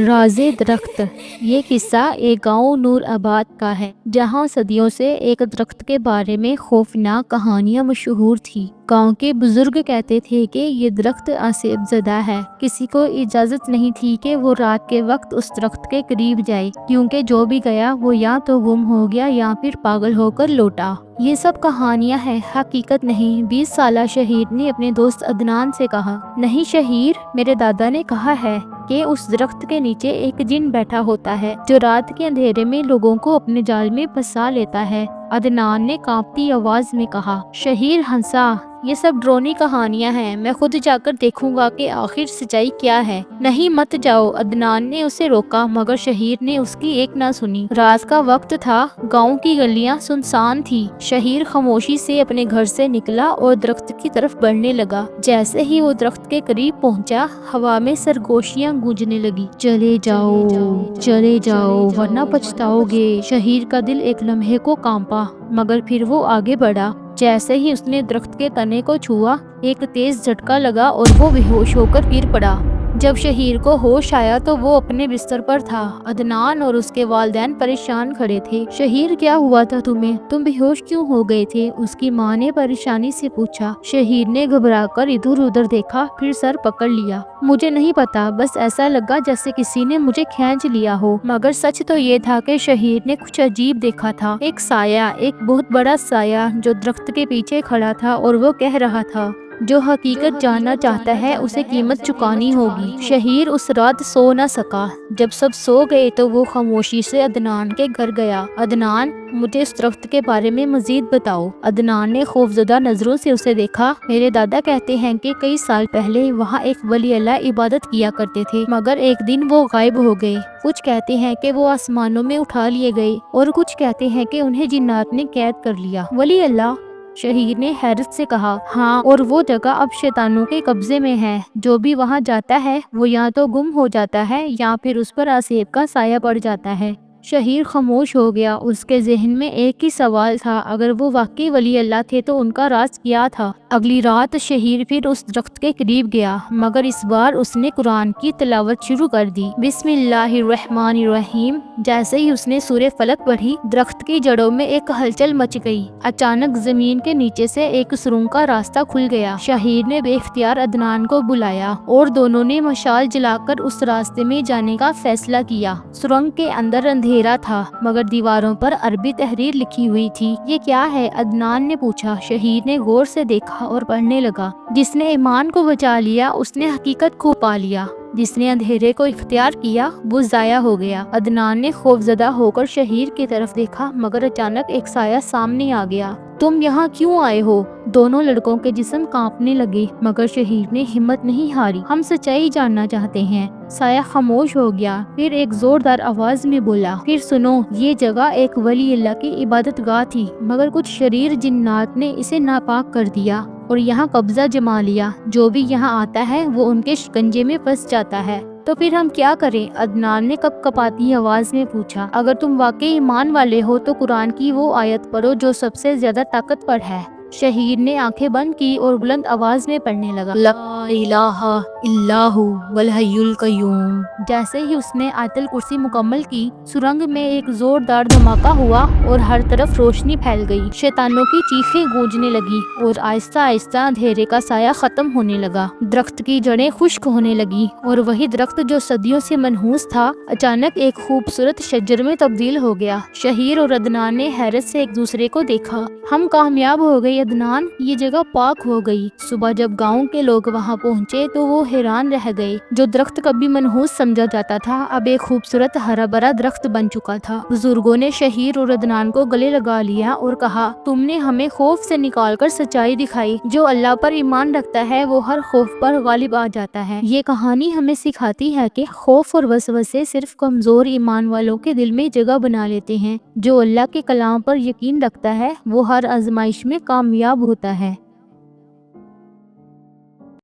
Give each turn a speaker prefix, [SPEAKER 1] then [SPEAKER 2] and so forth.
[SPEAKER 1] راز درخت۔ یہ قصہ ایک گاؤں نور آباد کا ہے جہاں صدیوں سے ایک درخت کے بارے میں خوفناک کہانیاں مشہور تھی۔ گاؤں کے بزرگ کہتے تھے کہ یہ درخت آسیب زدہ ہے، کسی کو اجازت نہیں تھی کہ وہ رات کے وقت اس درخت کے قریب جائے، کیونکہ جو بھی گیا وہ یا تو گم ہو گیا یا پھر پاگل ہو کر لوٹا۔ یہ سب کہانیاں ہیں، حقیقت نہیں۔ 20 سالہ شہیر نے اپنے دوست عدنان سے کہا، نہیں شہیر، میرے دادا نے کہا ہے کہ اس درخت کے نیچے ایک جن بیٹھا ہوتا ہے جو رات کے اندھیرے میں لوگوں کو اپنے جال میں پھنسا لیتا ہے۔ عدنان نے کانپتی آواز میں کہا۔ شہیر ہنسا، یہ سب ڈرونی کہانیاں ہیں، میں خود جا کر دیکھوں گا کہ آخر سچائی کیا ہے۔ نہیں مت جاؤ، عدنان نے اسے روکا، مگر شہیر نے اس کی ایک نہ سنی۔ رات کا وقت تھا، گاؤں کی گلیاں سنسان تھی۔ شہیر خاموشی سے اپنے گھر سے نکلا اور درخت کی طرف بڑھنے لگا۔ جیسے ہی وہ درخت کے قریب پہنچا، ہوا میں سرگوشیاں گونجنے لگی، چلے جاؤ ورنہ پچھتاؤ گے۔ شہیر کا دل ایک لمحے کو کانپا، مگر پھر وہ آگے بڑھا۔ جیسے ہی اس نے درخت کے تنے کو چھوا، ایک تیز جھٹکا لگا اور وہ بے ہوش ہو کر گر پڑا۔ جب شہیر کو ہوش آیا تو وہ اپنے بستر پر تھا۔ عدنان اور اس کے والدین پریشان کھڑے تھے۔ شہیر، کیا ہوا تھا تمہیں؟ تم بے ہوش کیوں ہو گئے تھے؟ اس کی ماں نے پریشانی سے پوچھا۔ شہیر نے گھبرا کر ادھر ادھر دیکھا، پھر سر پکڑ لیا۔ مجھے نہیں پتا، بس ایسا لگا جیسے کسی نے مجھے کھینچ لیا ہو۔ مگر سچ تو یہ تھا کہ شہیر نے کچھ عجیب دیکھا تھا، ایک سایہ، ایک بہت بڑا سایہ جو درخت کے پیچھے کھڑا تھا، اور وہ کہہ رہا تھا، جو حقیقت جاننا چاہتا ہے اسے قیمت چکانی ہوگی۔ شہیر اس رات سو نہ سکا۔ جب سب سو گئے تو وہ خاموشی سے عدنان کے گھر گیا۔ عدنان، مجھے اس درخت کے بارے میں مزید بتاؤ۔ عدنان نے خوفزدہ نظروں سے اسے دیکھا۔ میرے دادا کہتے ہیں کہ کئی سال پہلے وہاں ایک ولی اللہ عبادت کیا کرتے تھے، مگر ایک دن وہ غائب ہو گئے۔ کچھ کہتے ہیں کہ وہ آسمانوں میں اٹھا لیے گئے، اور کچھ کہتے ہیں کہ انہیں جنات نے قید کر لیا۔ ولی اللہ؟ شہیر نے حیرت سے کہا، ہاں، اور وہ جگہ اب شیطانوں کے قبضے میں ہے۔ جو بھی وہاں جاتا ہے وہ یا تو گم ہو جاتا ہے یا پھر اس پر آسیب کا سایہ پڑ جاتا ہے۔ شہیر خاموش ہو گیا۔ اس کے ذہن میں ایک ہی سوال تھا، اگر وہ واقعی ولی اللہ تھے تو ان کا راز کیا تھا؟ اگلی رات شہیر پھر اس درخت کے قریب گیا، مگر اس بار اس نے قرآن کی تلاوت شروع کر دی۔ بسم اللہ الرحمن الرحیم۔ جیسے ہی اس نے سورہ فلق پڑھی، درخت کی جڑوں میں ایک ہلچل مچ گئی۔ اچانک زمین کے نیچے سے ایک سرنگ کا راستہ کھل گیا۔ شہیر نے بے اختیار عدنان کو بلایا اور دونوں نے مشال جلا کر اس راستے میں جانے کا فیصلہ کیا۔ سرنگ کے اندر اندھیرا تھا، مگر دیواروں پر عربی تحریر لکھی ہوئی تھی۔ یہ کیا ہے؟ عدنان نے پوچھا۔ شہیر نے غور سے دیکھا اور پڑھنے لگا، جس نے ایمان کو بچا لیا اس نے حقیقت کو پا لیا، جس نے اندھیرے کو اختیار کیا وہ ضائع ہو گیا۔ عدنان نے خوفزدہ ہو کر شہیر کی طرف دیکھا، مگر اچانک ایک سایہ سامنے آ گیا۔ تم یہاں کیوں آئے ہو؟ دونوں لڑکوں کے جسم کانپنے لگے، مگر شہیر نے ہمت نہیں ہاری۔ ہم سچائی جاننا چاہتے ہیں۔ سایہ خاموش ہو گیا، پھر ایک زوردار آواز میں بولا، پھر سنو، یہ جگہ ایک ولی اللہ کی عبادت گاہ تھی، مگر کچھ شریر جنات نے اسے ناپاک کر دیا اور یہاں قبضہ جما لیا۔ جو بھی یہاں آتا ہے وہ ان کے شکنجے میں پھنس جاتا ہے۔ تو پھر ہم کیا کریں؟ عدنان نے کپ کپاتی آواز میں پوچھا۔ اگر تم واقعی ایمان والے ہو تو قرآن کی وہ آیت پڑھو جو سب سے زیادہ طاقتور ہے۔ شہیر نے آنکھیں بند کی اور بلند آواز میں پڑھنے لگا، لا الہ الا ہو والحی القیوم۔ جیسے ہی اس نے آیت الکرسی مکمل کی، سرنگ میں ایک زوردار دھماکہ ہوا اور ہر طرف روشنی پھیل گئی۔ شیطانوں کی چیخیں گونجنے لگی اور آہستہ آہستہ اندھیرے کا سایہ ختم ہونے لگا۔ درخت کی جڑیں خشک ہونے لگی اور وہی درخت جو صدیوں سے منحوس تھا، اچانک ایک خوبصورت شجر میں تبدیل ہو گیا۔ شہیر اور عدنان نے حیرت سے ایک دوسرے کو دیکھا۔ ہم کامیاب ہو گئے عدنان، یہ جگہ پاک ہو گئی۔ صبح جب گاؤں کے لوگ وہاں پہنچے تو وہ حیران رہ گئے۔ جو درخت کبھی منحوس سمجھا جاتا تھا اب ایک خوبصورت ہرا بھرا درخت بن چکا تھا۔ بزرگوں نے شہیر اور عدنان کو گلے لگا لیا اور کہا، تم نے ہمیں خوف سے نکال کر سچائی دکھائی۔ جو اللہ پر ایمان رکھتا ہے وہ ہر خوف پر غالب آ جاتا ہے۔ یہ کہانی ہمیں سکھاتی ہے کہ خوف اور وسوسے صرف کمزور ایمان والوں کے دل میں جگہ بنا لیتے ہیں۔ جو اللہ کے کلام پر یقین رکھتا ہے وہ ہر آزمائش میں کامیاب ہوتا ہے۔